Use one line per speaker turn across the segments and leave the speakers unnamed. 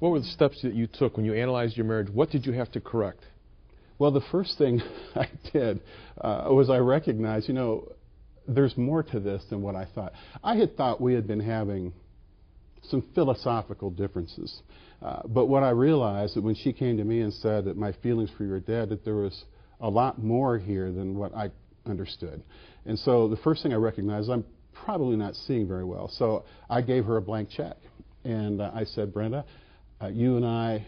What were the steps that you took when you analyzed your marriage? What did you have to correct?
Well, the first thing I did was I recognized, there's more to this than what I thought. I had thought we had been having some philosophical differences. But what I realized that when she came to me and said that my feelings for you are dead, that there was a lot more here than what I understood. And so the first thing I recognized, I'm probably not seeing very well. So I gave her a blank check. And I said, Brenda, you and I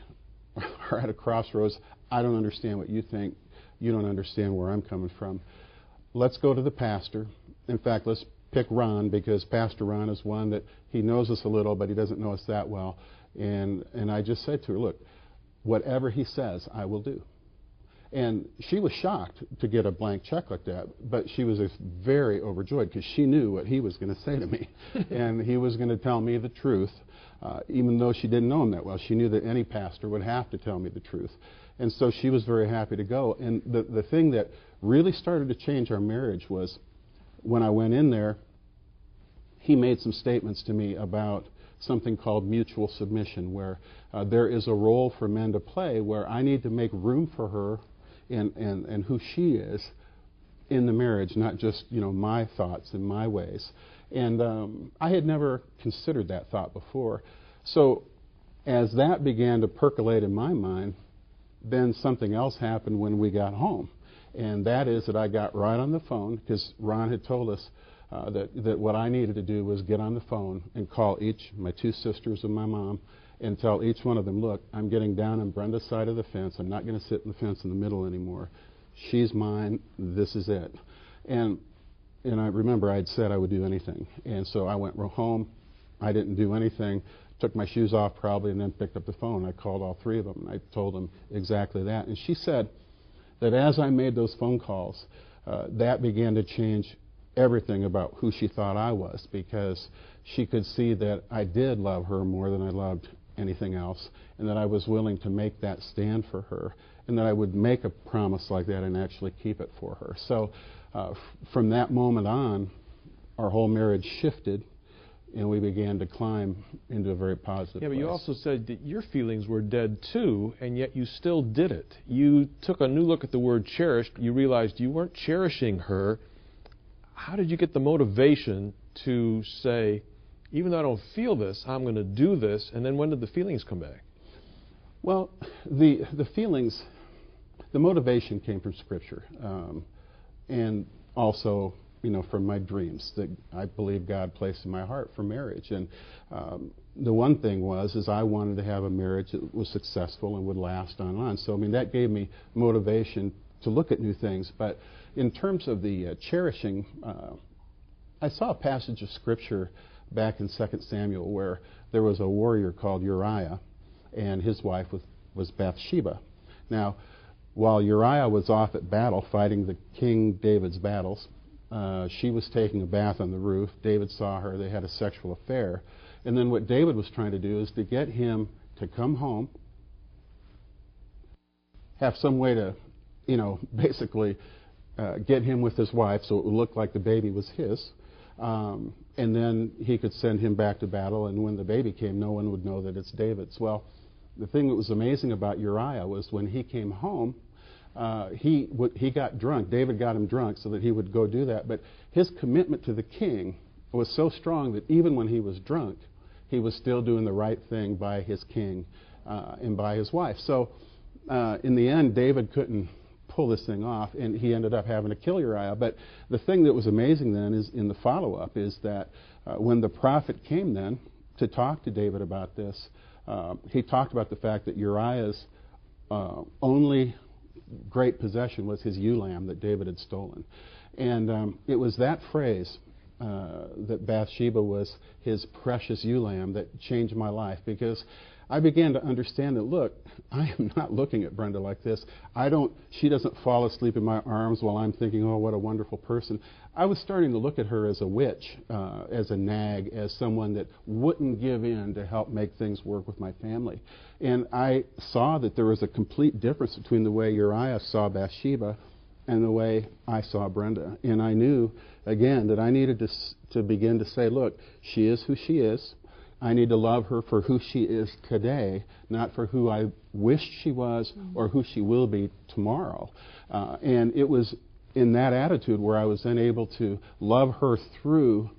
are at a crossroads. I don't understand what you think. You don't understand where I'm coming from. Let's go to the pastor. In fact, let's pick Ron, because Pastor Ron is one that he knows us a little, but he doesn't know us that well. And I just said to her, look, whatever he says, I will do. And she was shocked to get a blank check like that, but she was very overjoyed because she knew what he was going to say to me. And he was going to tell me the truth, even though she didn't know him that well. She knew that any pastor would have to tell me the truth. And so she was very happy to go. And the thing that really started to change our marriage was when I went in there, he made some statements to me about something called mutual submission, where there is a role for men to play where I need to make room for her and who she is in the marriage, not just my thoughts and my ways. And I had never considered that thought before. So as that began to percolate in my mind, then something else happened when we got home. And that is that I got right on the phone, because Ron had told us that what I needed to do was get on the phone and call my two sisters and my mom, and tell each one of them, look, I'm getting down on Brenda's side of the fence. I'm not going to sit in the fence in the middle anymore. She's mine. This is it. And I remember I had said I would do anything. And so I went home. I didn't do anything. Took my shoes off probably, and then picked up the phone. I called all three of them, and I told them exactly that. And she said that as I made those phone calls, that began to change everything about who she thought I was, because she could see that I did love her more than I loved anything else, and that I was willing to make that stand for her, and that I would make a promise like that and actually keep it for her. So from that moment on, our whole marriage shifted, and we began to climb into a very positive
Yeah, but
place.
you also said that your feelings were dead too, and yet you still did it. You took a new look at the word cherished. You realized you weren't cherishing her. How did you get the motivation to say, even though I don't feel this, I'm going to do this? And then when did the feelings come back?
Well, the feelings, the motivation came from Scripture, and also, from my dreams that I believe God placed in my heart for marriage. And the one thing is I wanted to have a marriage that was successful and would last on. So, that gave me motivation to look at new things. But in terms of the cherishing, I saw a passage of Scripture back in 2 Samuel where there was a warrior called Uriah, and his wife was Bathsheba. Now, while Uriah was off at battle fighting the King David's battles, she was taking a bath on the roof. David saw her. They had a sexual affair. And then what David was trying to do is to get him to come home, have some way to, basically get him with his wife so it would look like the baby was his. And then he could send him back to battle, and when the baby came, no one would know that it's David's. Well, the thing that was amazing about Uriah was when he came home, he got drunk. David got him drunk so that he would go do that. But his commitment to the king was so strong that even when he was drunk, he was still doing the right thing by his king and by his wife. So in the end, David couldn't pull this thing off, and he ended up having to kill Uriah. But the thing that was amazing then is in the follow-up is that when the prophet came then to talk to David about this, he talked about the fact that Uriah's only great possession was his ewe lamb that David had stolen. And it was that phrase that Bathsheba was his precious ewe lamb that changed my life, because I began to understand that, look, I am not looking at Brenda like this. She doesn't fall asleep in my arms while I'm thinking, oh, what a wonderful person. I was starting to look at her as a witch, as a nag, as someone that wouldn't give in to help make things work with my family. And I saw that there was a complete difference between the way Uriah saw Bathsheba and the way I saw Brenda. And I knew, again, that I needed to begin to say, look, she is who she is. I need to love her for who she is today, not for who I wished she was or who she will be tomorrow. And it was in that attitude where I was then able to love her through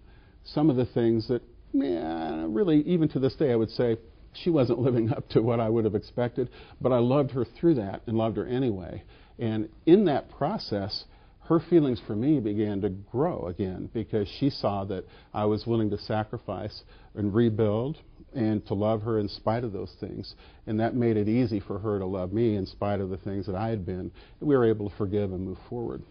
some of the things that, really, even to this day, I would say she wasn't living up to what I would have expected, but I loved her through that and loved her anyway. And in that process, her feelings for me began to grow again because she saw that I was willing to sacrifice and rebuild and to love her in spite of those things. And that made it easy for her to love me in spite of the things that I had been. And we were able to forgive and move forward.